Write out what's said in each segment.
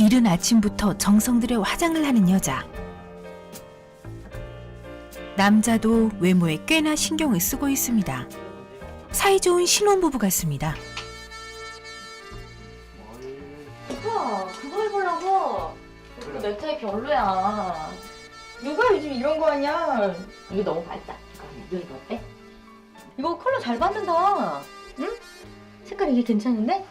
이른 아침부터 정성 들여 화장을 하는 여자. 남자도 외모에 꽤나 신경을 쓰고 있습니다. 사이좋은 신혼부부 같습니다. 오빠 그거 해보려고. 그 넥타이 별로야. 누가 요즘 이런 거 하냐. 이게 너무 밝다. 이거 어때? 이거 컬러 잘 받는다. 응? 색깔 이게 괜찮은데?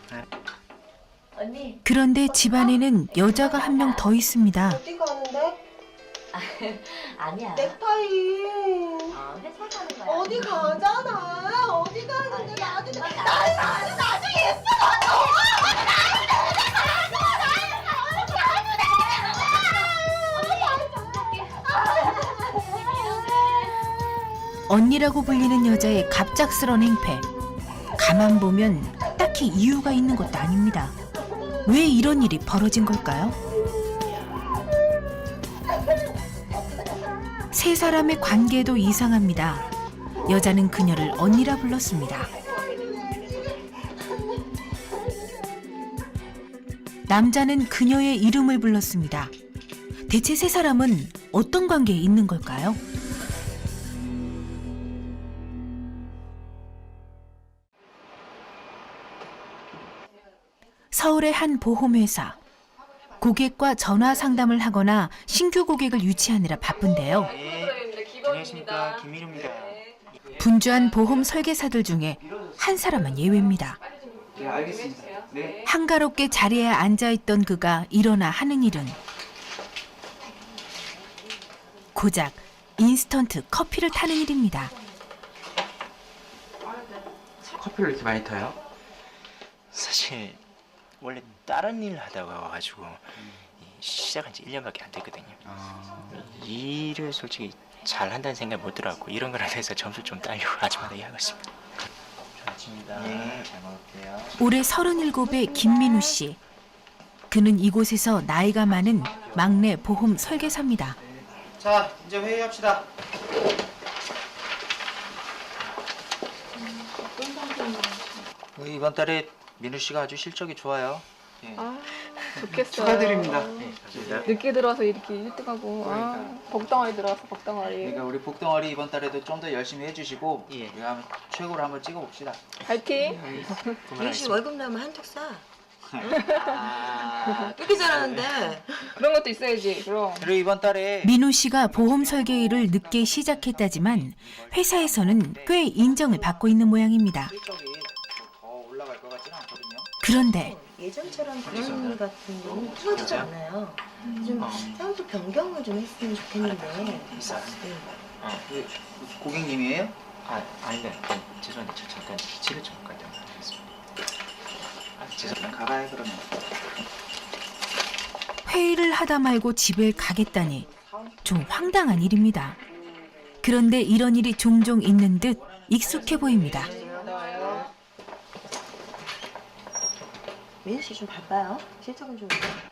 언니. 그런데 집안에는 여자가 한 명 더 있습니다. 어디 가는데? 아니야. 넥타이. 회사 가는 거야. 어디 가잖아. 어디 가는데 나도 나도 예뻐. 언니라고 불리는 여자의 갑작스런 행패. 가만 보면 딱히 이유가 있는 것도 아닙니다. 왜 이런 일이 벌어진 걸까요? 세 사람의 관계도 이상합니다. 여자는 그녀를 언니라 불렀습니다. 남자는 그녀의 이름을 불렀습니다. 대체 세 사람은 어떤 관계에 있는 걸까요? 서울의 한 보험회사. 고객과 전화 상담을 하거나 신규 고객을 유치하느라 바쁜데요. 네, 안녕하십니까, 김민우입니다. 분주한 보험 설계사들 중에 한 사람은 예외입니다. 네, 알겠습니다. 네. 한가롭게 자리에 앉아있던 그가 일어나 하는 일은 고작 인스턴트 커피를 타는 일입니다. 커피를 이렇게 많이 타요? 사실 원래 다른 일 하다가 와가지고 시작한 지 1년밖에 안 됐거든요. 일을 솔직히 잘 한다는 생각 못 들어갖고 이런 거라도 해서 점수 좀 따려고 아침마다 일하고 있습니다. 아침입니다. 네, 잘 먹을게요. 올해 37의 김민우 씨. 그는 이곳에서 나이가 많은 막내 보험 설계사입니다. 자, 이제 회의합시다. 이번 달에 민우 씨가 아주 실적이 좋아요. 네. 아, 좋겠어요. 축하드립니다. 네, 감사합니다. 늦게 들어와서 이렇게 1등하고 복덩어리 들어와서 복덩어리. 그러니까 우리 복덩어리 이번 달에도 좀 더 열심히 해주시고 예. 우리가 한번 최고로 한번 찍어봅시다. 파이팅! 민씨 월급 나면 한턱 사. 아, 이렇게 잘하는데. 그런 것도 있어야지. 그럼. 그리고 이번 달에 민우 씨가 보험 설계 일을 늦게 시작했다지만 회사에서는 꽤 인정을 받고 있는 모양입니다. 실적이 더 올라갈 것 같지는 않거든요. 그런데 예전처럼 그런 일 같은 경우는 통하지도 않아요. 좀 사람도 변경을 좀 했으면 좋겠는데. 있어요. 네. 그 고객님이에요? 아니다. 죄송한데 저 잠깐 집에 좀 갔다 오겠습니다. 죄송합니다. 가봐요 그러면. 회의를 하다 말고 집에 가겠다니 좀 황당한 일입니다. 그런데 이런 일이 종종 있는 듯 익숙해 보입니다. 민우 씨 좀 바빠요. 실적은 좀.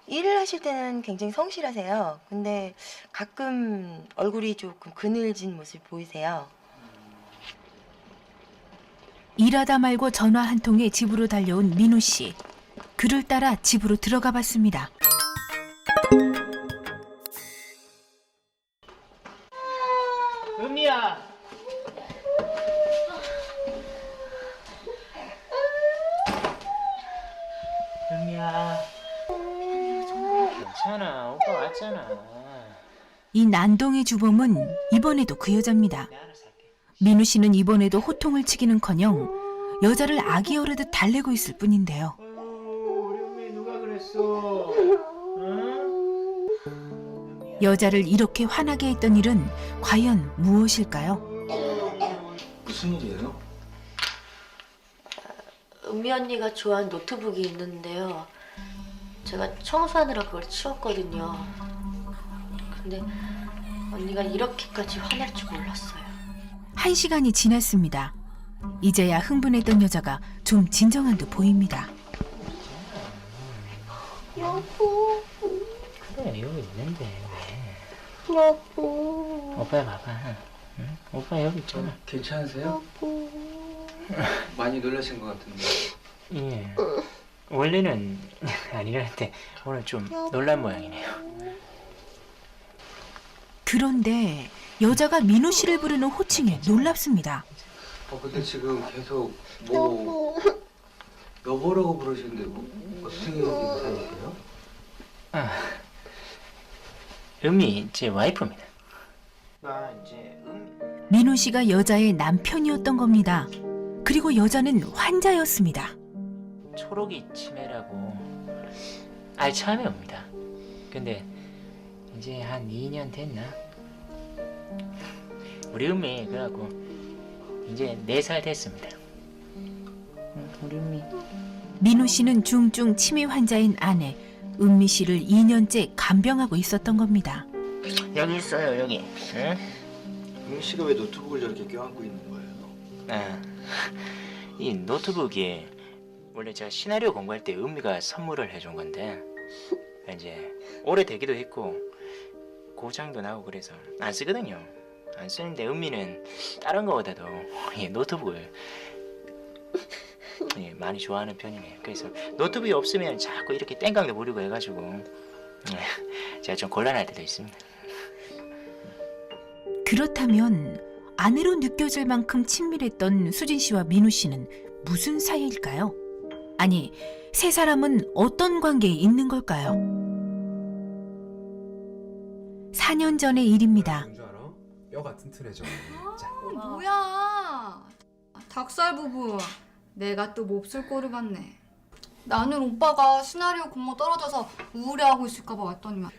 일을 하실 때는 굉장히 성실하세요. 근데 가끔 얼굴이 조금 그늘진 모습 보이세요. 일하다 말고 전화 한 통에 집으로 달려온 민우 씨. 그를 따라 집으로 들어가 봤습니다. 은미야. 은미야. 괜찮아. 오빠 왔잖아. 이 난동의 주범은 이번에도 그 여자입니다. 내가 알아서 할게. 민우 씨는 이번에도 호통을 치기는커녕 여자를 아기 어르듯 달래고 있을 뿐인데요. 우리 은미 누가 그랬어? 응? 여자를 이렇게 화나게 했던 일은 과연 무엇일까요? 무슨 일이에요? 은미 언니가 좋아하는 노트북이 있는데요. 제가 청소하느라 그걸 치웠거든요. 근데 언니가 이렇게까지 화날 줄 몰랐어요. 1시간이 지났습니다. 이제야 흥분했던 여자가 좀 진정한 듯 보입니다. 여보. 그래 여기 있는데 왜? 여보. 오빠 봐봐. 응? 오빠 여기 있잖아. 괜찮으세요? 여보. 많이 놀라신 것 같은데. 예. 원래는 아니라는데 오늘 좀 놀란 모양이네요. 그런데 여자가 민우 씨를 부르는 호칭에 놀랍습니다. 근데 지금 계속 뭐 여보라고 부르시는데 어떻게 사이세요? 아, 은미 제 와이프입니다. 민우 씨가 여자의 남편이었던 겁니다. 그리고 여자는 환자였습니다. 초록이 치매라고 처음에 옵니다. 근데 이제 한 2년 됐나? 우리 은미 그래갖고 이제 4살 됐습니다. 우리 은미. 민우 씨는 중증 치매 환자인 아내 은미 씨를 2년째 간병하고 있었던 겁니다. 여기 있어요 여기. 응? 은미 씨가 왜 노트북을 저렇게 껴안고 있는 거예요? 이 노트북이 원래 제가 시나리오 공부할 때 은미가 선물을 해준 건데 이제 오래되기도 했고 고장도 나고 그래서 안 쓰거든요. 안 쓰는데 은미는 다른 거보다도 이 노트북을 많이 좋아하는 편이에요. 그래서 노트북이 없으면 자꾸 이렇게 땡깡도 부리고 해가지고 제가 좀 곤란할 때도 있습니다. 그렇다면 아내로 느껴질 만큼 친밀했던 수진 씨와 민우 씨는 무슨 사이일까요? 아니, 세 사람은 어떤 관계에 있는 걸까요? 4년 전의 일입니다. 뭔지 알아? 뼈가 튼튼해져. 자. 뭐야? 닭살 부부. 내가 또 몹쓸 꼴을 봤네. 나는 오빠가 시나리오 공모 떨어져서 우울해하고 있을까봐 왔더니만.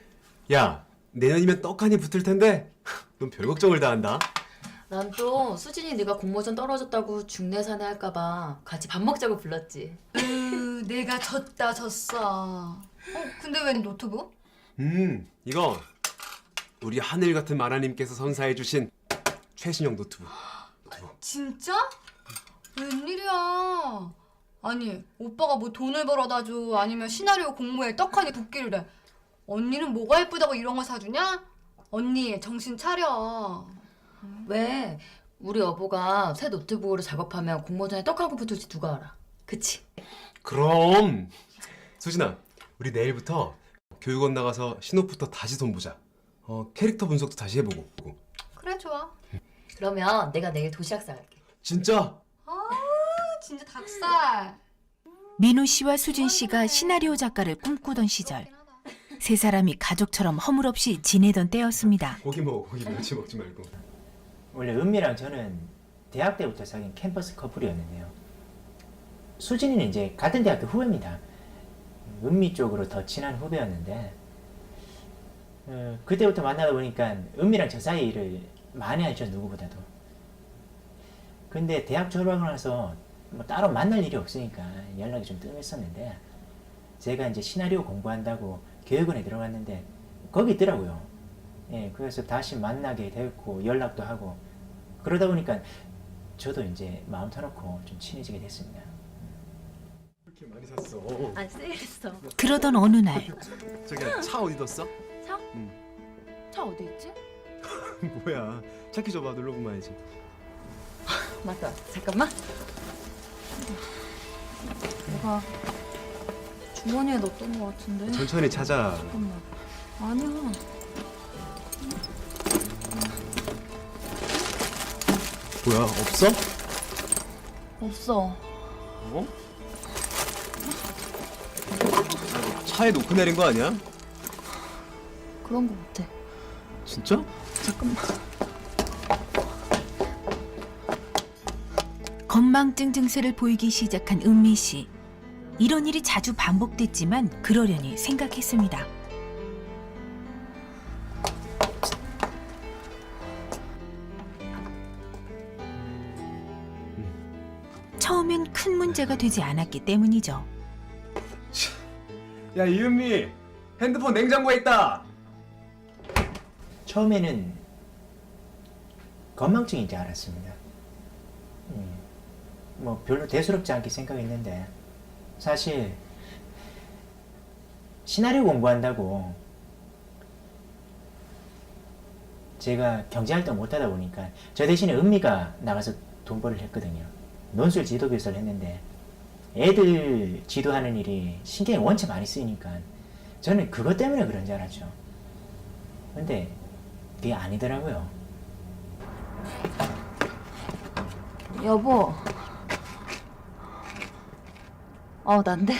야, 내년이면 떡하니 붙을 텐데. 넌 별 걱정을 다 한다. 난 또 수진이 네가 공모전 떨어졌다고 중내산에 할까봐 같이 밥 먹자고 불렀지. 내가 졌어. 근데 웬 노트북? 이거 우리 하늘 같은 마나님께서 선사해주신 최신형 노트북. 진짜? 웬일이야? 아니 오빠가 뭐 돈을 벌어다 줘 아니면 시나리오 공모에 떡하니 붙기를 해. 언니는 뭐가 예쁘다고 이런 거 사주냐? 언니 정신 차려. 왜? 우리 여보가 새 노트북으로 작업하면 공모전에 떡하고 붙을지 누가 알아? 그치? 그럼 수진아, 우리 내일부터 교육원 나가서 신호부터 다시 돈 보자. 캐릭터 분석도 다시 해보고. 그래 좋아. 그러면 내가 내일 도시락 싸갈게. 진짜? 진짜 닭살. 민우 씨와 수진 씨가 시나리오 작가를 꿈꾸던 시절, 세 사람이 가족처럼 허물없이 지내던 때였습니다. 고기 먹어, 고기 멸치 먹지 말고. 원래 은미랑 저는 대학 때부터 사귄 캠퍼스 커플이었는데요. 수진이는 이제 같은 대학교 후배입니다. 은미 쪽으로 더 친한 후배였는데 그때부터 만나다 보니까 은미랑 저 사이를 많이 알죠, 누구보다도. 근데 대학 졸업하고 나서 뭐 따로 만날 일이 없으니까 연락이 좀 뜸했었는데 제가 이제 시나리오 공부한다고 교육원에 들어갔는데 거기 있더라고요. 그래서 다시 만나게 됐고 연락도 하고 그러다 보니까 저도 이제 마음 터놓고 좀 친해지게 됐습니다. 이렇게 많이 샀어. 안 세일했어. 그러던 어느 날 저기 차 어디 뒀어? 차? 차 어디 있지? 뭐야? 차키 줘봐, 눌러보면 알지. 맞다. 잠깐만. 내가 주머니에 넣었던 것 같은데. 천천히 찾아. 잠깐만. 아니야. 뭐야, 없어? 없어. 어? 차에 놓고 내린 거 아니야? 그런 거 같아. 진짜? 잠깐만. 건망증 증세를 보이기 시작한 은미 씨. 이런 일이 자주 반복됐지만 그러려니 생각했습니다. 처음엔 큰 문제가 되지 않았기 때문이죠. 야, 이은미, 핸드폰 냉장고에 있다. 처음에는 건망증인지 알았습니다. 뭐 별로 대수롭지 않게 생각했는데 사실 시나리오 공부한다고 제가 경제활동 못하다 보니까 저 대신에 은미가 나가서 돈 벌이를 했거든요. 논술 지도 교사를 했는데 애들 지도하는 일이 신경이 원체 많이 쓰이니까 저는 그것 때문에 그런 줄 알았죠. 근데 그게 아니더라고요. 여보. 난데.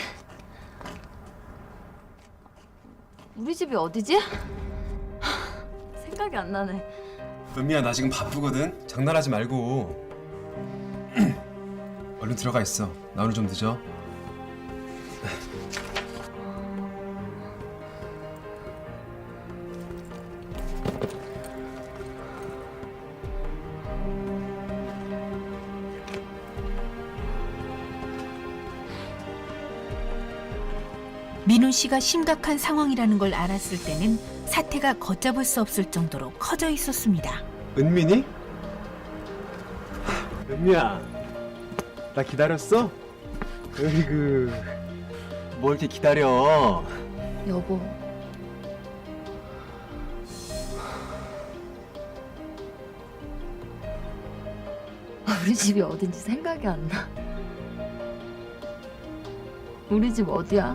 우리 집이 어디지? 생각이 안 나네. 은미야, 나 지금 바쁘거든. 장난하지 말고. 얼른 들어가 있어. 나 오늘 좀 늦어. 민우 씨가 심각한 상황이라는 걸 알았을 때는 사태가 걷잡을 수 없을 정도로 커져 있었습니다. 은민이? 은미야, 나 기다렸어? 으이그, 뭘 이렇게 기다려? 여보. 우리 집이 어딘지 생각이 안 나. 우리 집 어디야?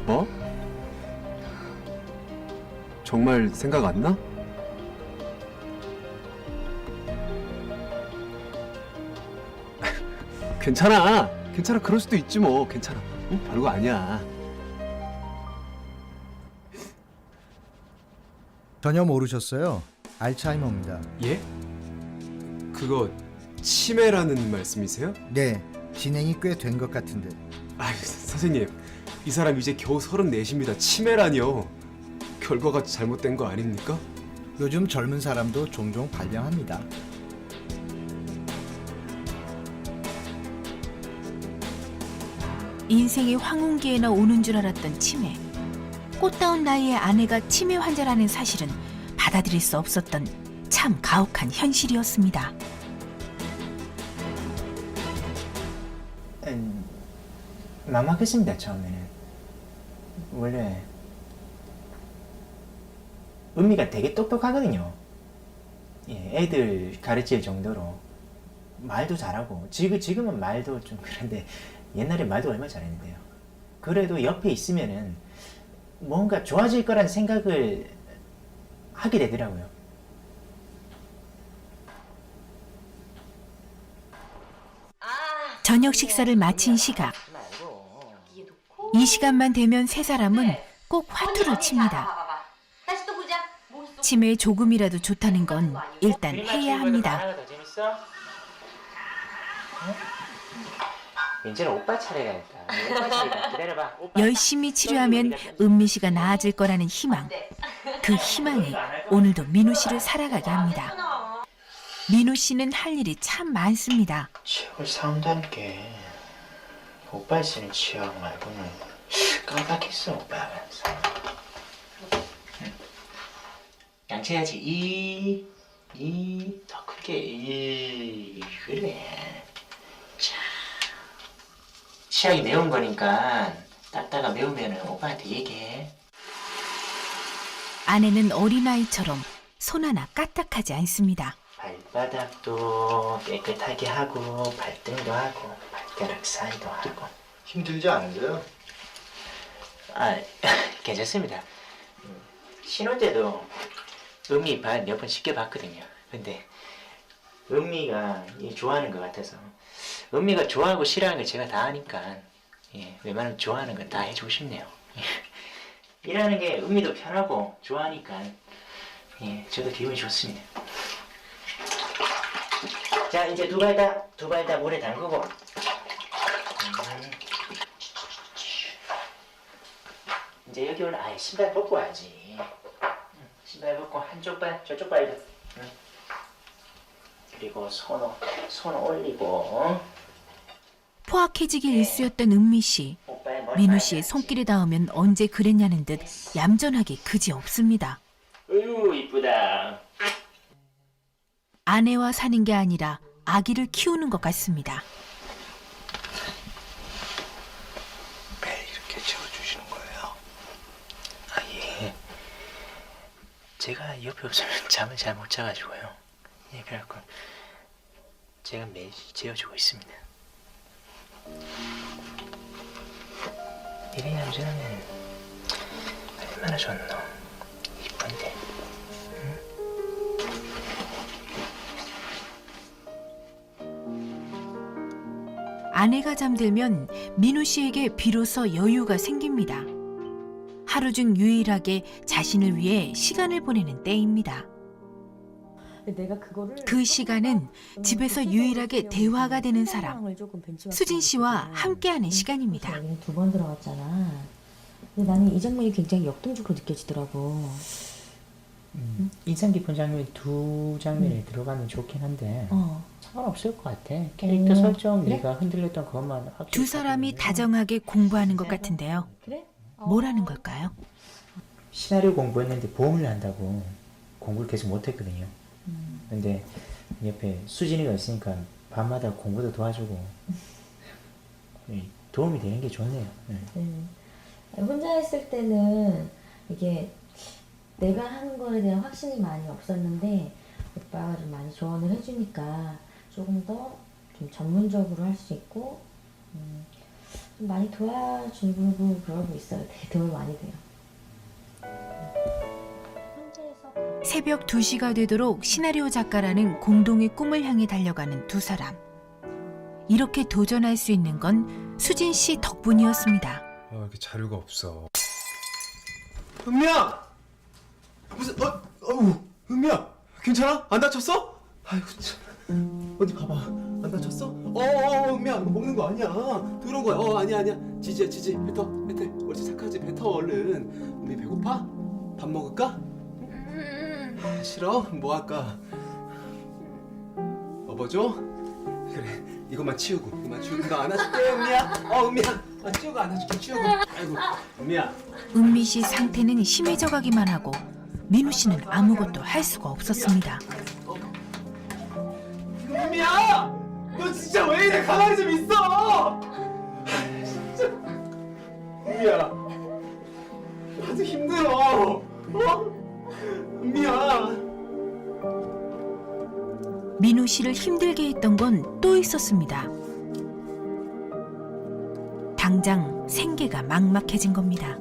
뭐? 정말 생각 안 나? 괜찮아. 괜찮아. 그럴 수도 있지 뭐. 괜찮아. 응? 별거 아니야. 전혀 모르셨어요? 알츠하이머입니다. 예? 그거 치매라는 말씀이세요? 네, 진행이 꽤 된 것 같은데. 아유, 선생님. 이 사람 이제 겨우 34입니다. 치매라니요. 결과가 잘못된 거 아닙니까? 요즘 젊은 사람도 종종 발병합니다. 인생의 황혼기에나 오는 줄 알았던 치매. 꽃다운 나이에 아내가 치매 환자라는 사실은 받아들일 수 없었던 참 가혹한 현실이었습니다. 막막했습니다. 처음에는. 원래 은미가 되게 똑똑하거든요. 예, 애들 가르칠 정도로 말도 잘하고 지금은 말도 좀 그런데 옛날에 말도 얼마나 잘했는데요. 그래도 옆에 있으면은 뭔가 좋아질 거란 생각을 하게 되더라고요. 저녁 식사를 마친 시각. 이 시간만 되면 세 사람은 꼭 화투를 칩니다. 다시 또 보자. 뭐 있어? 치매에 조금이라도 좋다는 건 일단 해야 합니다. 하나가 더 재밌어? 응? 이제는 오빠 차례가겠다. 오빠 차례다. 기다려봐. 오빠. 열심히 치료하면 은미 씨가 나아질 거라는 희망. 그 희망이 오늘도 민우 씨를 살아가게 합니다. 민우 씨는 할 일이 참 많습니다. 치약을 사온다는 게 오빠 쓰는 치약 말고는 깜빡했어. 오빠가 양치해야지. 더 크게. 그래. 자, 치약이 매운 거니까 딱다가 매우면은 오빠한테 얘기해. 아내는 어린아이처럼 손 하나 까딱하지 않습니다. 발바닥도 깨끗하게 하고 발등도 하고 발가락 사이도 하고. 힘들지 않으세요? 아, 괜찮습니다. 신혼 때도 은미 발 몇 번 시켜봤거든요. 근데 은미가 좋아하는 것 같아서 은미가 좋아하고 싫어하는 걸 제가 다 하니까 웬만하면 좋아하는 건 다 해주고 싶네요. 일하는 게 은미도 편하고 좋아하니까 저도 기분이 좋습니다. 자, 이제 두 발 다 물에 담그고 이제 여기 오늘 신발 벗고 와야지. 신발 벗고 한쪽 발, 저쪽 발도. 그리고 손 올리고. 포악해지기 일쑤였던 은미 씨. 오빠의 머리 민우 말아야지. 씨의 손길에 닿으면 언제 그랬냐는 듯 얌전하게 그지 없습니다. 으유, 이쁘다. 아내와 사는 게 아니라 아기를 키우는 것 같습니다. 매일 이렇게 채워주시는 거예요? 아, 예. 제가 옆에 없으면 잠을 잘 못 자가지고요. 그래갖고 제가 매일 재워주고 있습니다. 이래 남자는 얼마나 좋노? 이쁜데. 아내가 잠들면 민우 씨에게 비로소 여유가 생깁니다. 하루 중 유일하게 자신을 위해 시간을 보내는 때입니다. 내가 그거를 그 시간은 집에서 유일하게 대화가 되는 사람, 수진 씨와 함께하는 시간입니다. 여기는 2번 들어갔잖아. 근데 나는 이 장면이 굉장히 역동적으로 느껴지더라고. 인상 깊은 장면이 두 장면이 들어가면 좋긴 한데 상관없을 것 같아. 캐릭터 설정 그래? 네가 흔들렸던 그것만 확실히 두 사람이 잡으면 다정하게 공부하는 것 같은데요. 그래? 뭐라는 걸까요? 시나리오 공부했는데 보험을 한다고 공부를 계속 못했거든요. 근데 옆에 수진이가 있으니까 밤마다 공부도 도와주고 도움이 되는 게 좋네요. 혼자 있을 때는 이게 내가 하는 거에 대한 확신이 많이 없었는데 오빠가 좀 많이 조언을 해주니까 조금 더 좀 전문적으로 할 수 있고 좀 많이 도와주고 그러고 있어요. 되게 도움이 많이 돼요. 새벽 2시가 되도록 시나리오 작가라는 공동의 꿈을 향해 달려가는 두 사람. 이렇게 도전할 수 있는 건 수진 씨 덕분이었습니다. 이렇게 자료가 없어. 은미야! 무슨 은미야! 괜찮아? 안 다쳤어? 아이고 참. 어디 봐봐. 안 다쳤어? 은미야, 이거 먹는 거 아니야. 그런 거야. 아니야. 지지야, 지지. 뱉어. 옳지, 착하지. 뱉어, 얼른. 은미 배고파? 밥 먹을까? 싫어? 뭐 할까? 업어줘? 그래, 이것만 치우고 나 안아줄게, 은미야. 은미야. 치우고 안아줄게, 치우고. 아이고, 은미야. 은미 씨 상태는 심해져 가기만 하고 민우 씨는 아무것도 할 수가 없었습니다. 은미야! 너 진짜 왜 이래? 가만히 좀 있어! 진짜. 은미야. 나도 힘들어. 은미야. 민우 씨를 힘들게 했던 건 또 있었습니다. 당장 생계가 막막해진 겁니다.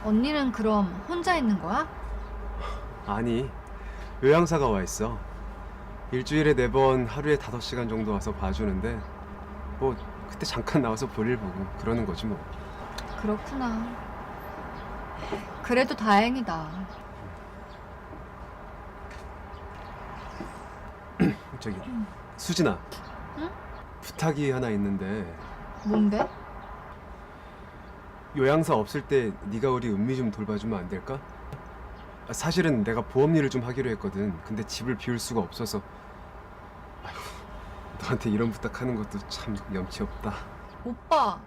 언니는 그럼 혼자 있는 거야? 아니, 요양사가 와 있어. 일주일에 4번 하루에 5시간 정도 와서 봐주는데 뭐 그때 잠깐 나와서 볼일 보고 그러는 거지 뭐. 그렇구나. 그래도 다행이다. 저기 수진아. 응? 부탁이 하나 있는데 뭔데? 요양사 없을 때 네가 우리 은미 좀 돌봐주면 안 될까? 사실은 내가 보험 일을 좀 하기로 했거든. 근데 집을 비울 수가 없어서. 아이고, 너한테 이런 부탁하는 것도 참 염치 없다. 오빠,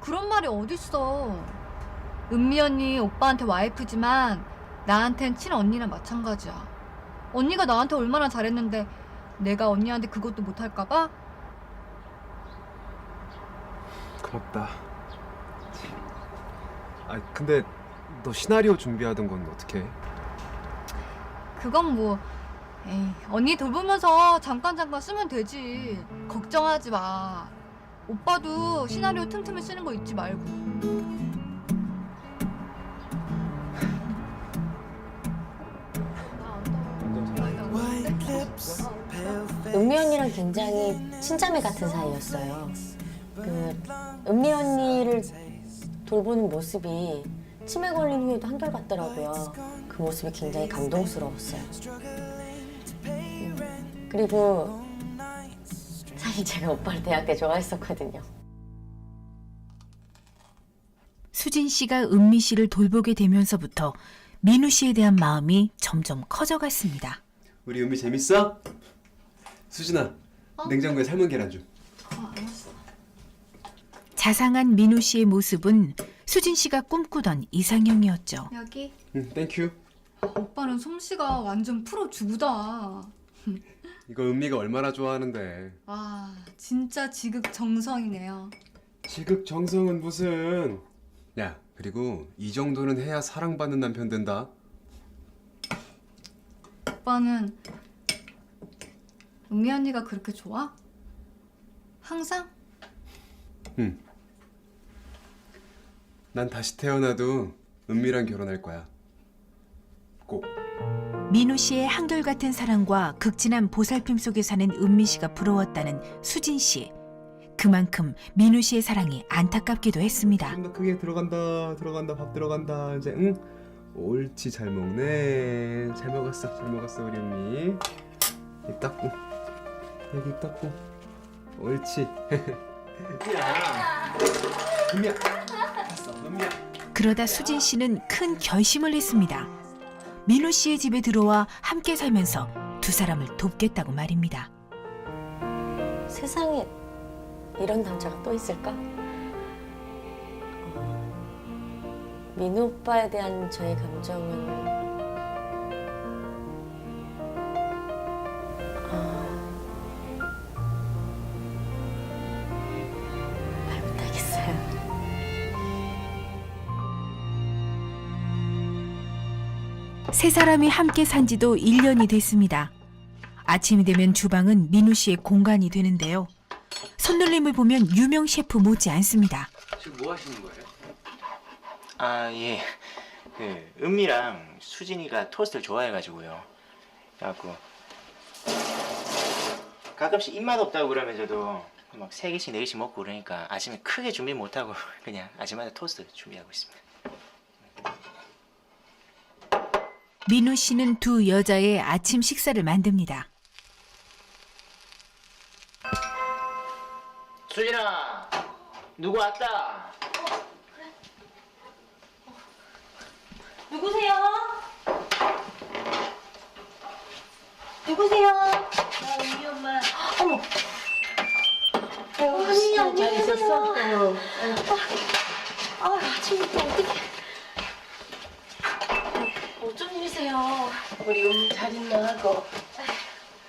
그런 말이 어딨어. 은미 언니 오빠한테 와이프지만 나한텐 친언니나 마찬가지야. 언니가 나한테 얼마나 잘했는데 내가 언니한테 그것도 못할까 봐? 고맙다. 근데 너 시나리오 준비하던 건 어떻게 해? 그건 뭐 에이, 언니 돌보면서 잠깐 쓰면 되지. 걱정하지 마. 오빠도 시나리오 틈틈이 쓰는 거 잊지 말고. 은미 언니랑 굉장히 친자매 같은 사이였어요. 은미 언니를 돌보는 모습이 치매 걸린 후에도 한결같더라고요. 그 모습이 굉장히 감동스러웠어요. 그리고 사실 제가 오빠를 대학 때 좋아했었거든요. 수진 씨가 은미 씨를 돌보게 되면서부터 민우 씨에 대한 마음이 점점 커져갔습니다. 우리 은미 재밌어? 수진아, 냉장고에 삶은 계란 좀. 알았어. 자상한 민우 씨의 모습은 수진 씨가 꿈꾸던 이상형이었죠. 여기. 땡큐. 오빠는 솜씨가 완전 프로 주부다. 이거 은미가 얼마나 좋아하는데. 와, 진짜 지극정성이네요. 지극정성은 무슨. 야, 그리고 이 정도는 해야 사랑받는 남편 된다. 오빠는 은미 언니가 그렇게 좋아? 항상? 응. 난 다시 태어나도 은미랑 결혼할 거야. 꼭. 민우 씨의 한결같은 사랑과 극진한 보살핌 속에 사는 은미 씨가 부러웠다는 수진 씨. 그만큼 민우 씨의 사랑이 안타깝기도 했습니다. 좀 더 크게 들어간다. 밥 들어간다. 이제 응. 옳지, 잘 먹네. 잘 먹었어 우리 은미. 입 닦고. 여기 입 닦고. 옳지. 은미야. 됐어, 은미야. 그러다 수진 씨는 큰 결심을 했습니다. 민우 씨의 집에 들어와 함께 살면서 두 사람을 돕겠다고 말입니다. 세상에 이런 남자가 또 있을까? 민우 오빠에 대한 저의 감정은 말 못하겠어요. 세 사람이 함께 산 지도 1년이 됐습니다. 아침이 되면 주방은 민우 씨의 공간이 되는데요. 손놀림을 보면 유명 셰프 못지 않습니다. 지금 뭐 하시는 거예요? 아, 예. 그 은미랑 수진이가 토스트를 좋아해가지고요. 그래갖고 가끔씩 입맛 없다고 그러면서도 막 3개씩 4개씩 먹고 그러니까 아침에 크게 준비 못하고 그냥 아침마다 토스트 준비하고 있습니다. 민우 씨는 두 여자의 아침 식사를 만듭니다. 수진아, 누구 왔다? 누구세요? 누구세요? 우리 엄마. 어머. 언니 잘 있었어? 아침부터 어떻게? 어쩐 일이세요? 우리 은미 잘 있나 하고.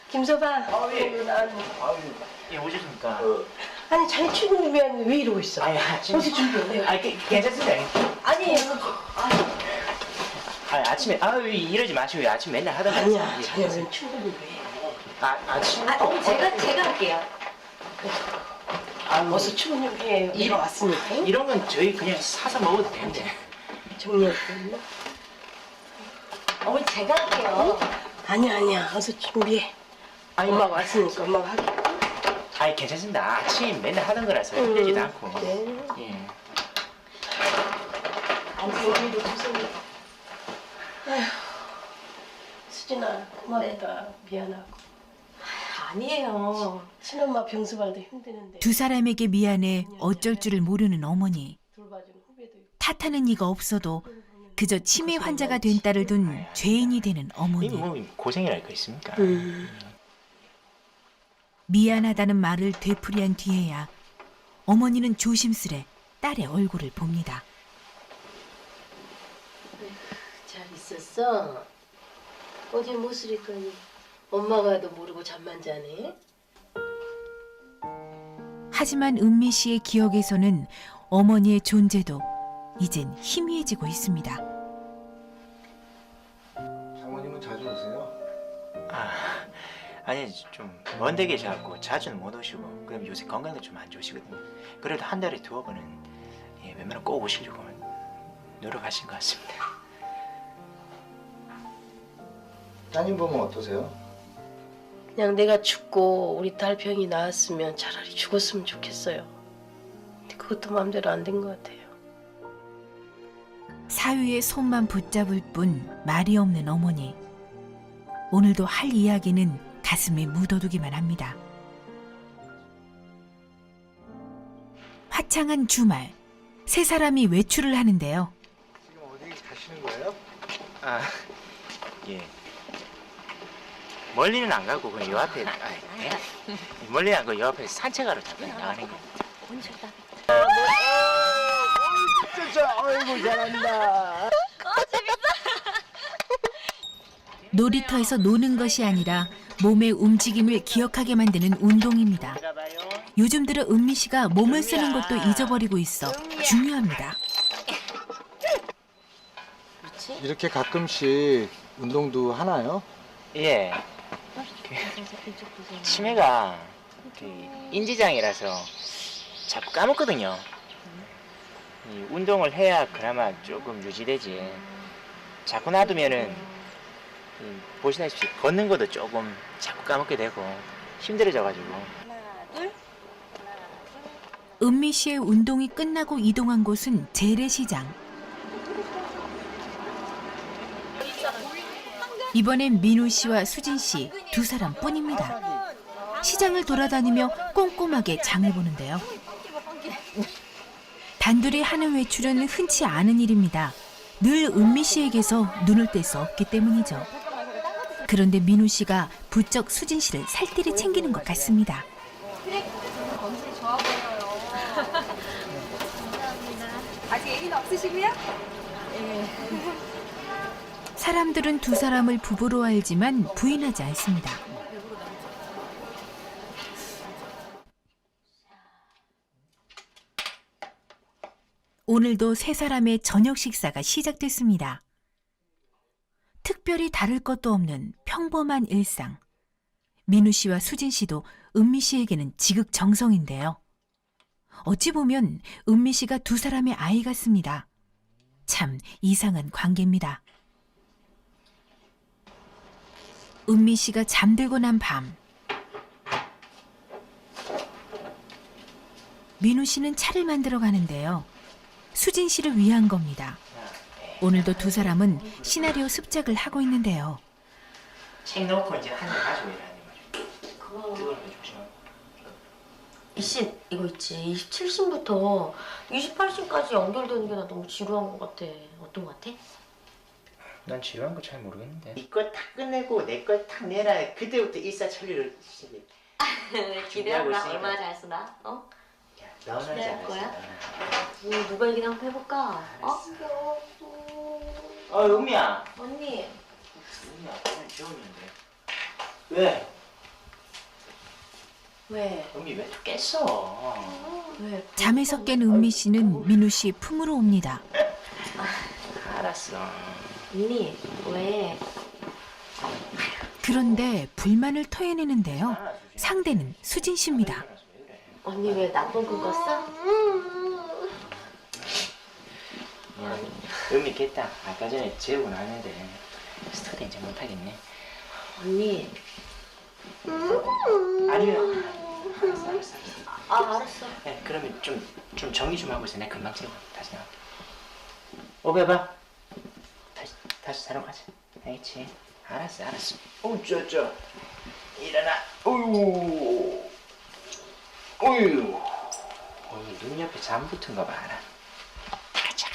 김서방. 예, 오셨습니까? 아니 자기 출근이면 왜 이러고 있어? 아니, 아침에. 벌써 준비해요. 아, 괜찮습니다. 아니에요. 아침에 이러지 마시고요. 아침 맨날 하던 거 아니야. 예, 자네는 출근을 왜 해? 아침. 제가 할게요. 어서 출근 좀 해. 이리 왔으니까. 이런 건 저희 그냥 사서 먹어도 되는데. 정리했거든요. 어머니 제가 할게요. 아니야. 어서 준비해. 엄마가 왔으니까 엄마가 하게. 아니, 괜찮습니다. 아침 맨날 하던 거라서 힘들지도 않고. 네. 예. 안생기도 죄송해요. 아휴, 수진아 고맙다. 미안하고. 아니에요. 친엄마 병수발도 힘드는데. 두 사람에게 미안해 어쩔 줄을 모르는 어머니. 돌봐주는 후배도 있고. 탓하는 이가 없어도 그저 치매 환자가 된 딸을 둔 죄인이 되는 어머니. 뭐 고생이랄 거 있습니까? 미안하다는 말을 되풀이한 뒤에야 어머니는 조심스레 딸의 얼굴을 봅니다. 잘 있었어? 어제 못 쓰랬더니 엄마가도 모르고 잠만 자네? 하지만 은미 씨의 기억에서는 어머니의 존재도 이젠 희미해지고 있습니다. 장모님은 자주 오세요? 아니, 좀 먼데 계셔갖고 자주는 못 오시고, 그럼 요새 건강도 좀 안 좋으시거든요. 그래도 한 달에 2번은 웬만하면 꼭 오시려고 노력하신 것 같습니다. 따님 보면 어떠세요? 그냥 내가 죽고 우리 딸 병이 나았으면 차라리 죽었으면 좋겠어요. 근데 그것도 마음대로 안 된 것 같아요. 사위의 손만 붙잡을 뿐 말이 없는 어머니. 오늘도 할 이야기는 가슴에 묻어두기만 합니다. 화창한 주말, 세 사람이 외출을 하는데요. 지금 어디 가시는 거예요? 예. 멀리는 안 가고 그냥 요 앞에 멀리는 안 가고 요 앞에 산책하러 잠깐 나가는 거. 진짜 아이고 잘한다. 놀이터에서 노는 것이 아니라 몸의 움직임을 기억하게 만드는 운동입니다. 요즘 들어 은미 씨가 몸을 쓰는 것도 잊어버리고 있어 중요합니다. 이렇게 가끔씩 운동도 하나요? 예. 치매가 인지장애라서 자꾸 까먹거든요. 이 운동을 해야 그나마 조금 유지되지. 자꾸 놔두면은 보시다시피 걷는 것도 조금 자꾸 까먹게 되고 힘들어져가지고. 은미 씨의 운동이 끝나고 이동한 곳은 재래시장. 이번엔 민우 씨와 수진 씨 두 사람뿐입니다. 시장을 돌아다니며 꼼꼼하게 장을 보는데요. 단둘이 하는 외출은 흔치 않은 일입니다. 늘 은미 씨에게서 눈을 뗄 수 없기 때문이죠. 그런데 민우 씨가 부쩍 수진 씨를 살뜰히 챙기는 것 같습니다. 건물이 좋아 보여요. 감사합니다. 아직 애기는 없으시고요? 사람들은 두 사람을 부부로 알지만 부인하지 않습니다. 오늘도 세 사람의 저녁 식사가 시작됐습니다. 특별히 다를 것도 없는 평범한 일상. 민우 씨와 수진 씨도 은미 씨에게는 지극정성인데요. 어찌 보면 은미 씨가 두 사람의 아이 같습니다. 참 이상한 관계입니다. 은미 씨가 잠들고 난 밤, 민우 씨는 차를 만들어 가는데요. 수진 씨를 위한 겁니다. 오늘도 두 사람은 시나리오 습작을 하고 있는데요. 책 놓고 이제 한잔 가지고 일하는 거죠. 뜨거운 거 조심. 이씨 이거 있지 27신부터 28신까지 연결되는 게 나 너무 지루한 것 같아. 어떤 것 같아? 난 지루한 거 잘 모르겠는데. 네 걸 다 끝내고 내 걸 탁 내놔야 그때부터 일사천리를 시작해. 기대한다. 얼마나 잘 쓰나? 어? 야, 너는 기대할 잘했어. 거야? 누가 이기나 한번 해볼까? 은미야. 언니. 은미야, 오늘 지웠는데. 왜? 왜? 은미 왜 또 깼어? 왜? 잠에서 깬 은미 씨는 민우 씨의 품으로 옵니다. 알았어. 언니 왜? 그런데 불만을 토해내는데요. 상대는 수진 씨입니다. 언니 왜 나쁜 꿈 꿨어? 은미 깼다. 아까 전에 재우고 나왔는데 스터디 이제 못하겠네. 언니. 아니면 알았어. 알았어. 네, 그러면 좀 정리 좀 하고 있어. 내가 금방 재우고 다시 나올게. 오배봐. 다시 자러 가자. 알겠지? 알았어. 쪼. 일어나. 어휴. 눈 옆에 잠 붙은 거 봐라. 가자.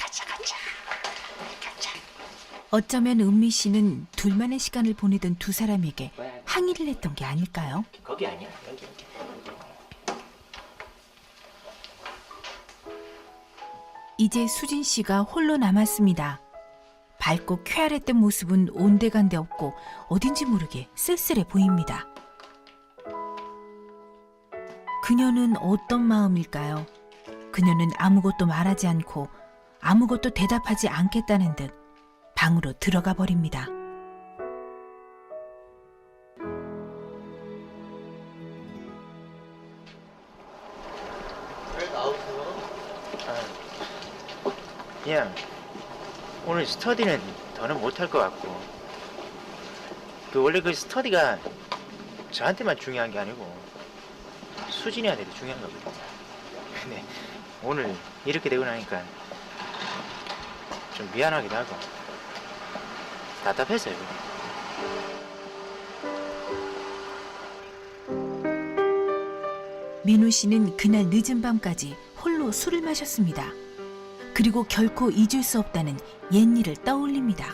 어쩌면 은미 씨는 둘만의 시간을 보내던 두 사람에게 항의를 했던 게 아닐까요? 거기 아니야. 여기. 이제 수진 씨가 홀로 남았습니다. 밝고 쾌활했던 모습은 온데간데 없고 어딘지 모르게 쓸쓸해 보입니다. 그녀는 어떤 마음일까요? 그녀는 아무것도 말하지 않고 아무것도 대답하지 않겠다는 듯 방으로 들어가 버립니다. 왜 나오세요? 그냥 오늘 스터디는 더는 못할 것 같고 원래 그 스터디가 저한테만 중요한 게 아니고 수진이한테도 중요한 거거든요. 근데 오늘 이렇게 되고 나니까 좀 미안하기도 하고 답답했어요. 민우 씨는 그날 늦은 밤까지 홀로 술을 마셨습니다. 그리고 결코 잊을 수 없다는 옛일을 떠올립니다.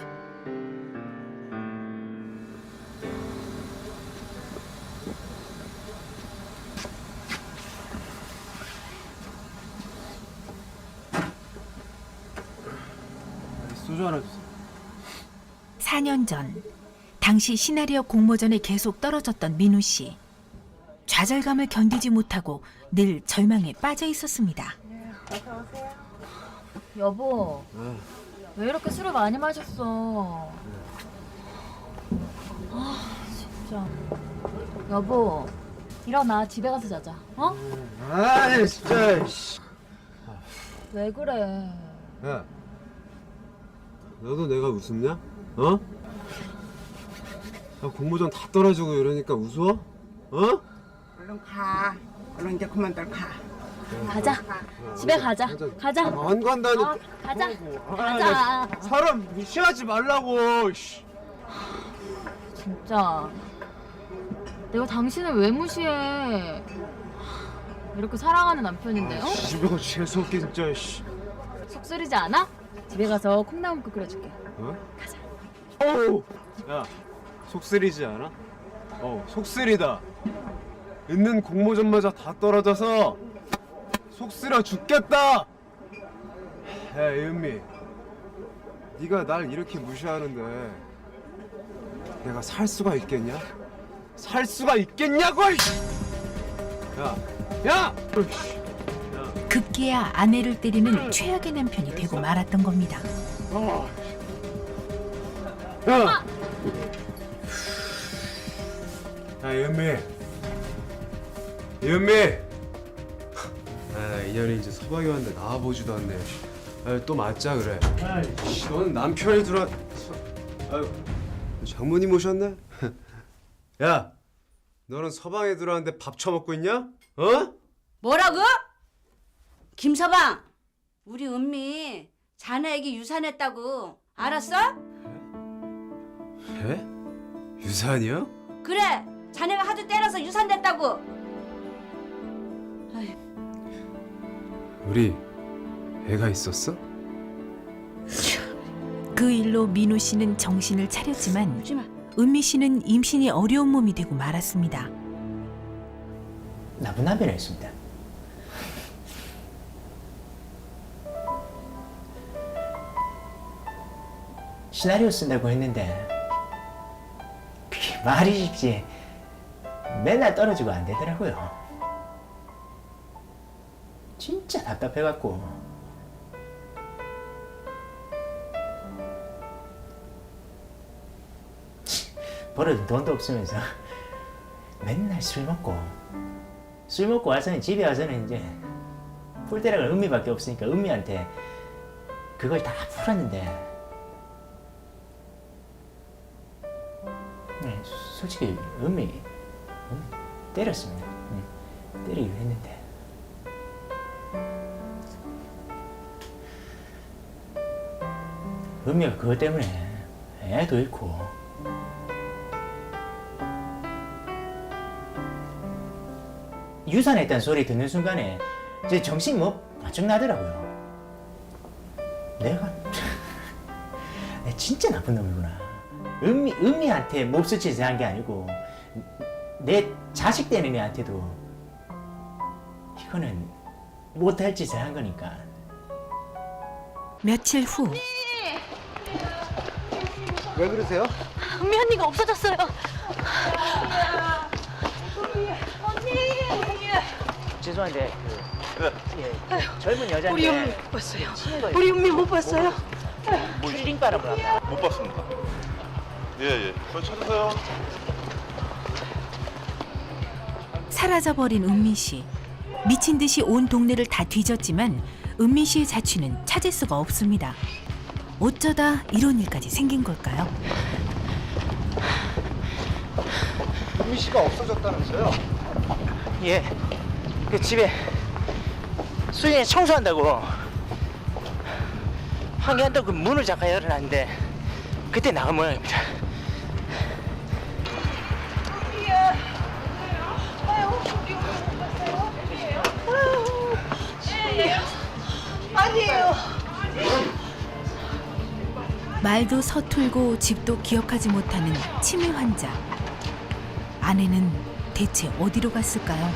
소주 하나 주세요. 4년 전 당시 시나리오 공모전에 계속 떨어졌던 민우 씨. 좌절감을 견디지 못하고 늘 절망에 빠져 있었습니다. 여보, 왜 이렇게 술을 많이 마셨어? 아, 진짜. 여보, 일어나. 집에 가서 자자. 어? 아이 진짜. 씨. 왜 그래? 야, 너도 내가 웃음냐? 어? 나 공모전 다 떨어지고 이러니까 웃어? 어? 얼른 가. 얼른 이제 그만들 가. 가자. 집에 가자. 가자. 안 간다니까. 가자. 아, 가자. 사람 무시하지 말라고. 씨. 진짜. 내가 당신을 왜 무시해? 이렇게 사랑하는 남편인데, 어? 집에 재수없게 진짜. 씨. 속 쓰리지 않아? 집에 가서 콩나물국 끓여줄게. 어? 가자. 어우. 야, 속 쓰리지 않아? 속 쓰리다. 있는 공모전마저 다 떨어져서 속 쓰려 죽겠다. 야, 이은미. 네가 날 이렇게 무시하는데 내가 살 수가 있겠냐? 살 수가 있겠냐고! 야, 야! 급기야 아내를 때리는 최악의 남편이 되고 말았던 겁니다. 야! 야, 이은미. 이은미! 아, 인연이 이제 서방이 왔는데 나와보지도 않네. 아, 또 맞자 그래. 씨, 너는 남편이 들어. 아유, 장모님 오셨네? 야, 너는 서방에 들어왔는데 밥 처먹고 있냐? 어? 뭐라고? 김서방, 우리 은미 자네에게 유산했다고. 알았어? 에? 유산이요? 그래, 자네가 하도 때려서 유산됐다고. 우리 애가 있었어? 그 일로 민우 씨는 정신을 차렸지만 울지 마. 은미 씨는 임신이 어려운 몸이 되고 말았습니다. 나쁜 남편이었습니다. 시나리오 쓴다고 했는데 그게 말이 쉽지 맨날 떨어지고 안 되더라고요. 진짜 답답해갖고 벌어둔 돈도 없으면서 맨날 술 먹고 와서는 집에 와서는 이제 풀 때라가 은미밖에 없으니까 은미한테 그걸 다 풀었는데 네, 솔직히 은미 때렸습니다. 네, 때리기로 했는데 은미가 그것 때문에 애도 잃고 유산했다는 소리 듣는 순간에 제 정신이 바짝 나더라고요. 내가 진짜 나쁜 놈이구나. 은미한테 몹쓸 짓을 한 게 아니고 내 자식 되는 애한테도 이거는 못할 짓을 한 거니까. 며칠 후 왜 그러세요? 은미 언니가 없어졌어요. 죄송한데 젊은 여자인데 우리 은미 못 봤어요. 우리 은미 못 봤어요. 힐링바람을 한다. 못 봤습니다. 예. 빨리 찾으세요. 사라져버린 은미 씨. 미친 듯이 온 동네를 다 뒤졌지만 은미 씨의 자취는 찾을 수가 없습니다. 어쩌다 이런 일까지 생긴 걸까요? 은미 씨가 없어졌다면서요? 예, 그 집에 수인이 청소한다고 환기한다고 문을 잠깐 열어놨는데 그때 나간 모양입니다. 말도 서툴고 집도 기억하지 못하는 치매 환자. 아내는 대체 어디로 갔을까요?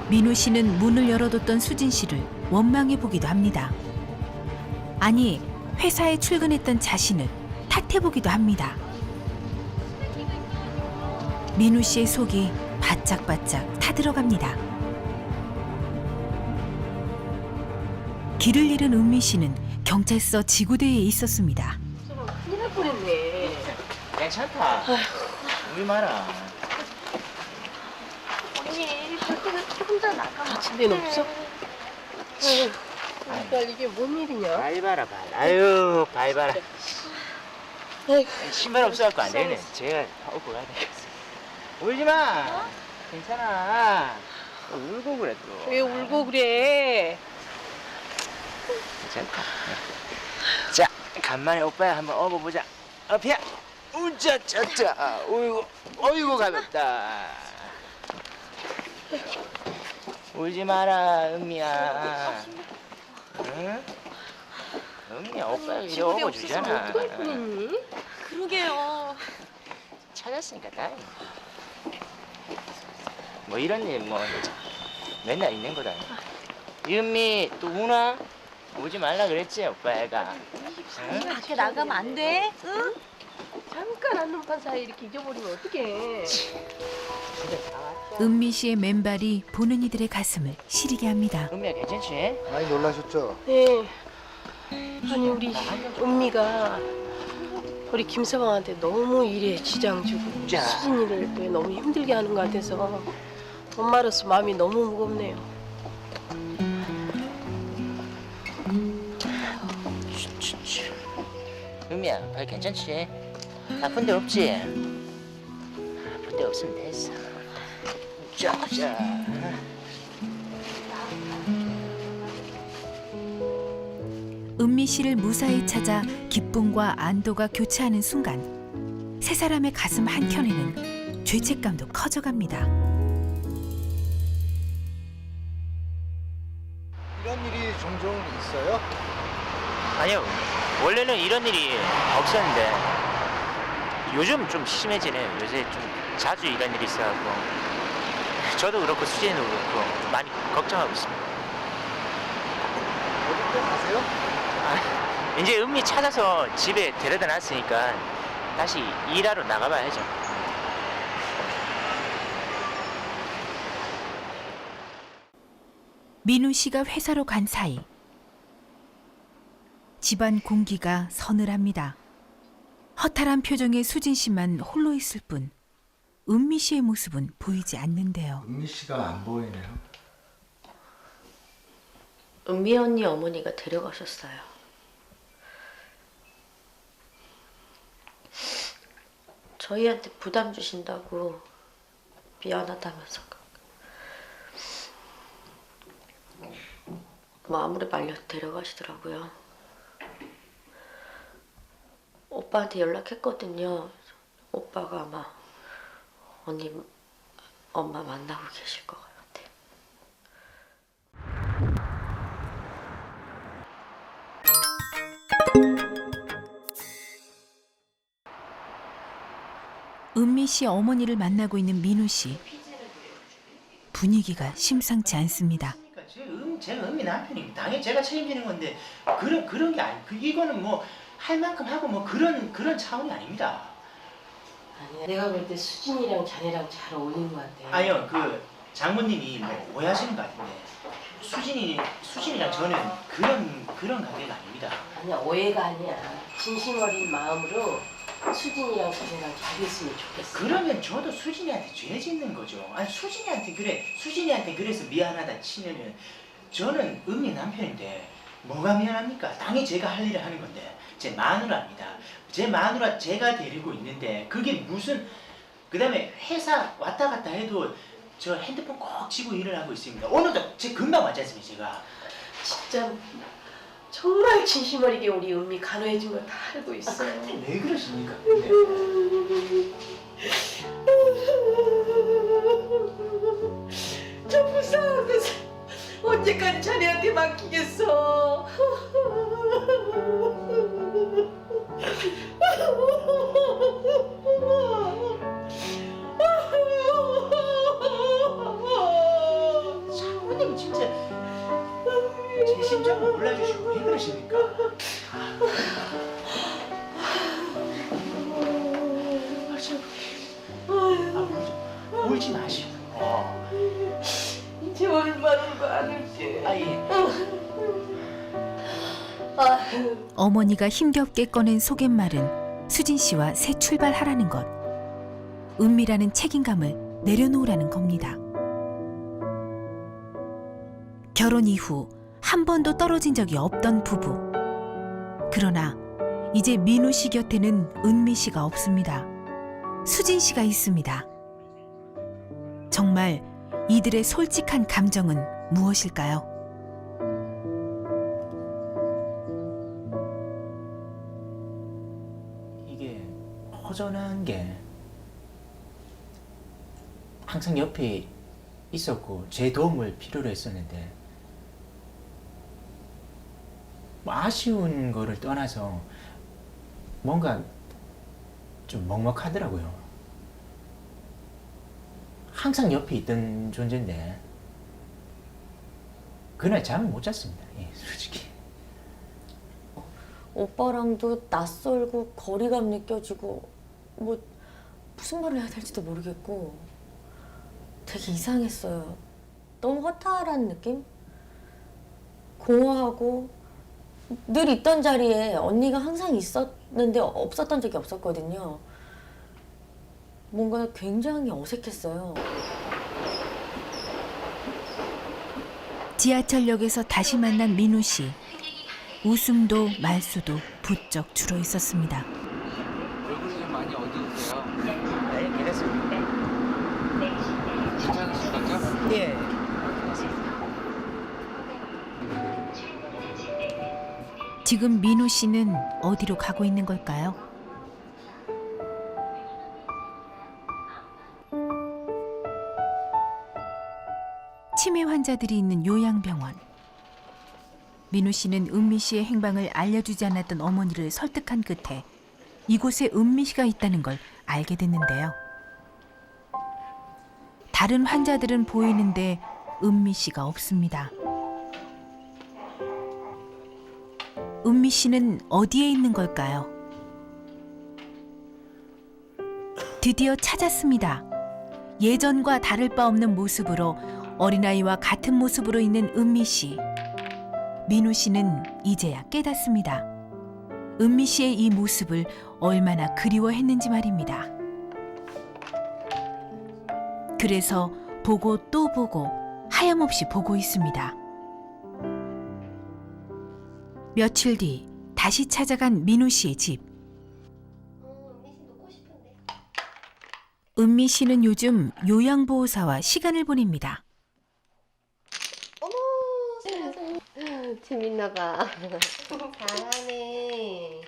민우 씨는 문을 열어뒀던 수진 씨를 원망해 보기도 합니다. 아니, 회사에 출근했던 자신을 탓해보기도 합니다. 민우 씨의 속이 바짝바짝 타들어갑니다. 길을 잃은 은미 씨는 경찰서 지구대에 있었습니다. 큰일 날 뻔했네. 괜찮다. 울지 마라. 언니, 그렇게 혼자 나가. 다친 데는 없어? 아유, 그러니까 이게 뭔 일이냐? 밟아라 발. 아유 밟아라. 신발 없어갖고 안 되네. 제가 업고 가야 되겠어. 울지 마. 괜찮아. 울고 그래 또. 왜 울고 그래? 괜찮다. 자, 간만에 오빠야 한번 업어보자. 업이야. 우짜짜짜. 어이구 가볍다. 울지 마라, 은미야. 응? 은미야, 오빠가 이제 업어주잖아. 어떡할 뻔했니? 그러게요. 찾았으니까 다행이야. 뭐 이런 일 뭐 맨날 있는 거다. 은미 또 우나? 오지 말라 그랬지, 오빠 애가. 응? 밖에 나가면 안 돼? 응? 잠깐 한눈판 사이 이렇게 잊어버리면 어떡해. 은미 씨의 맨발이 보는 이들의 가슴을 시리게 합니다. 은미야 괜찮지? 많이 놀라셨죠? 네. 아니 우리 은미가 우리 김서방한테 너무 일에 지장 주고 자. 수진이를 또 너무 힘들게 하는 것 같아서 엄마로서 마음이 너무 무겁네요. 은미야 발 괜찮지? 아픈 데 없지? 아픈 데 없으면 됐어. 자. 은미 씨를 무사히 찾아 기쁨과 안도가 교차하는 순간 세 사람의 가슴 한켠에는 죄책감도 커져갑니다. 이런 일이 종종 있어요? 아니요. 원래는 이런 일이 없었는데 요즘 좀 심해지네요. 요새 좀 자주 이런 일이 있어갖고 저도 그렇고 수진이도 그렇고 많이 걱정하고 있습니다. 어디 또 가세요? 이제 은미 찾아서 집에 데려다 놨으니까 다시 일하러 나가봐야죠. 민우 씨가 회사로 간 사이 집안 공기가 서늘합니다. 허탈한 표정의 수진 씨만 홀로 있을 뿐 은미 씨의 모습은 보이지 않는데요. 은미 씨가 안 보이네요. 은미 언니 어머니가 데려가셨어요. 저희한테 부담 주신다고 미안하다면서 마음으로 말려 데려가시더라고요. 오빠한테 연락했거든요. 오빠가 아마 언니 엄마 만나고 계실 것 같아요. 은미 씨 어머니를 만나고 있는 민우 씨. 분위기가 심상치 않습니다. 제가 은미 남편입니다. 당연히 제가 책임지는 건데 그런 게 아니. 이거는 뭐 할 만큼 하고 뭐 그런 차원이 아닙니다. 아니야. 내가 볼 때 수진이랑 자네랑 잘 어울리는 것 같아. 아니요, 그 장모님이 뭐 오해하시는 것 같은데 수진이랑 저는 그런 관계가 아닙니다. 아니야, 오해가 아니야. 진심 어린 마음으로 수진이랑 자네랑 잘 있으면 좋겠어. 그러면 저도 수진이한테 죄 짓는 거죠. 아니 수진이한테 그래서 미안하다 치면은 저는 은미 남편인데 뭐가 미안합니까? 당연히 제가 할 일을 하는 건데 제 마누라입니다. 제 마누라 제가 데리고 있는데 그게 무슨 그다음에 회사 왔다 갔다 해도 저 핸드폰 꼭 쥐고 일을 하고 있습니다. 오늘도 제 금방 왔지 않습니까 제가. 진짜 정말 진심 어리게 우리 은미 간호해준 걸 다 알고 있어. 왜 그러십니까? 저 불쌍한 것을 언제까지 자네한테 맡기겠어. 장모님 진짜 제 심정을 몰라주시고 왜 그러십니까? 울지 마시고. 이제 얼마나 많을지. 어머니가 힘겹게 꺼낸 속갯말은 수진 씨와 새 출발하라는 것. 은밀하는 책임감을 내려놓으라는 겁니다. 결혼 이후 한 번도 떨어진 적이 없던 부부. 그러나 이제 민우 씨 곁에는 은미 씨가 없습니다. 수진 씨가 있습니다. 정말 이들의 솔직한 감정은 무엇일까요? 이게 허전한 게 항상 옆에 있었고 제 도움을 필요로 했었는데 뭐 아쉬운 거를 떠나서 뭔가 좀 먹먹하더라고요. 항상 옆에 있던 존재인데 그날 잠을 못 잤습니다. 예, 솔직히. 오빠랑도 낯설고 거리감 느껴지고 뭐 무슨 말을 해야 될지도 모르겠고 되게 이상했어요. 너무 허탈한 느낌? 공허하고 늘 있던 자리에 언니가 항상 있었는데 없었던 적이 없었거든요. 뭔가 굉장히 어색했어요. 지하철역에서 다시 만난 민우 씨. 웃음도 말수도 부쩍 줄어 있었습니다. 얼굴이 좀 많이 어두우세요? 네, 괜찮습니다. 괜찮으신 거죠? 예. 지금 민우 씨는 어디로 가고 있는 걸까요? 치매 환자들이 있는 요양병원. 민우 씨는 은미 씨의 행방을 알려주지 않았던 어머니를 설득한 끝에 이곳에 은미 씨가 있다는 걸 알게 됐는데요. 다른 환자들은 보이는데 은미 씨가 없습니다. 은미 씨는 어디에 있는 걸까요? 드디어 찾았습니다. 예전과 다를 바 없는 모습으로 어린아이와 같은 모습으로 있는 은미 씨. 민우 씨는 이제야 깨닫습니다. 은미 씨의 이 모습을 얼마나 그리워했는지 말입니다. 그래서 보고 또 보고 하염없이 보고 있습니다. 며칠 뒤 다시 찾아간 민우 씨의 집. 은미 씨는 요즘 요양보호사와 시간을 보냅니다. 재밌나 봐. 잘하네.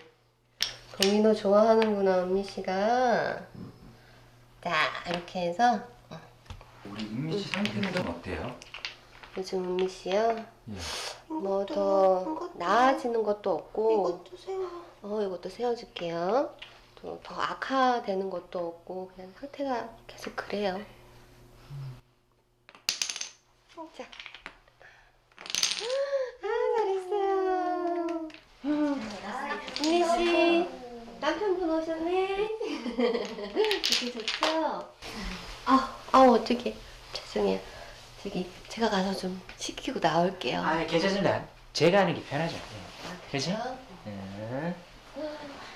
도미노 좋아하는구나, 은미 씨가. 자, 이렇게 해서 우리 은미 씨 상태는 좀 어때요? 요즘 은미 씨요? 뭐 더 나아지는 것도 없고 이것도 세워줄게요. 또 더 악화되는 것도 없고 그냥 상태가 계속 그래요. 자. 잘했어요. 은미 씨, 남편분 오셨네. 기분 좋죠? 어떡해. 죄송해요. 제가 가서 좀 시키고 나올게요. 아, 괜찮습니다. 제가 하는 게 편하죠. 그렇지?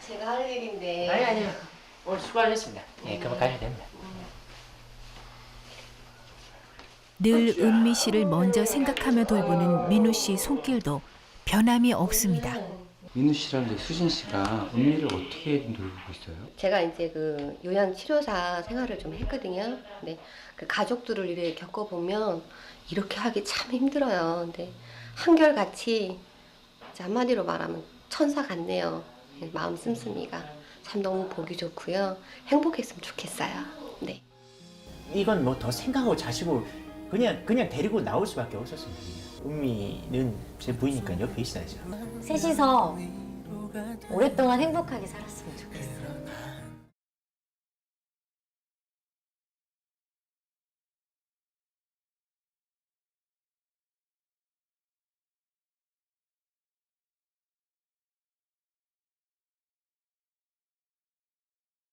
제가 할 일인데. 아니요. 오늘 수고하셨습니다. 예, 그만 가셔도 됩니다. 늘 은미 씨를 먼저 생각하며 돌보는 민우 씨 손길도 변함이 없습니다. 민우 씨랑 이제 수진 씨가 은미를 어떻게 돌보고 있어요? 제가 이제 그 요양 치료사 생활을 좀 했거든요. 근데 그 가족들을 이렇게 겪어보면 이렇게 하기 참 힘들어요. 근데 한결같이 한마디로 말하면 천사 같네요. 마음 씀씀이가 참 너무 보기 좋고요. 행복했으면 좋겠어요. 네. 이건 뭐 더 생각하고 자시고 그냥 데리고 나올 수밖에 없었습니다. 은미는 제 부인이니까 옆에 있어야죠. 셋이서 오랫동안 행복하게 살았으면 좋겠어요.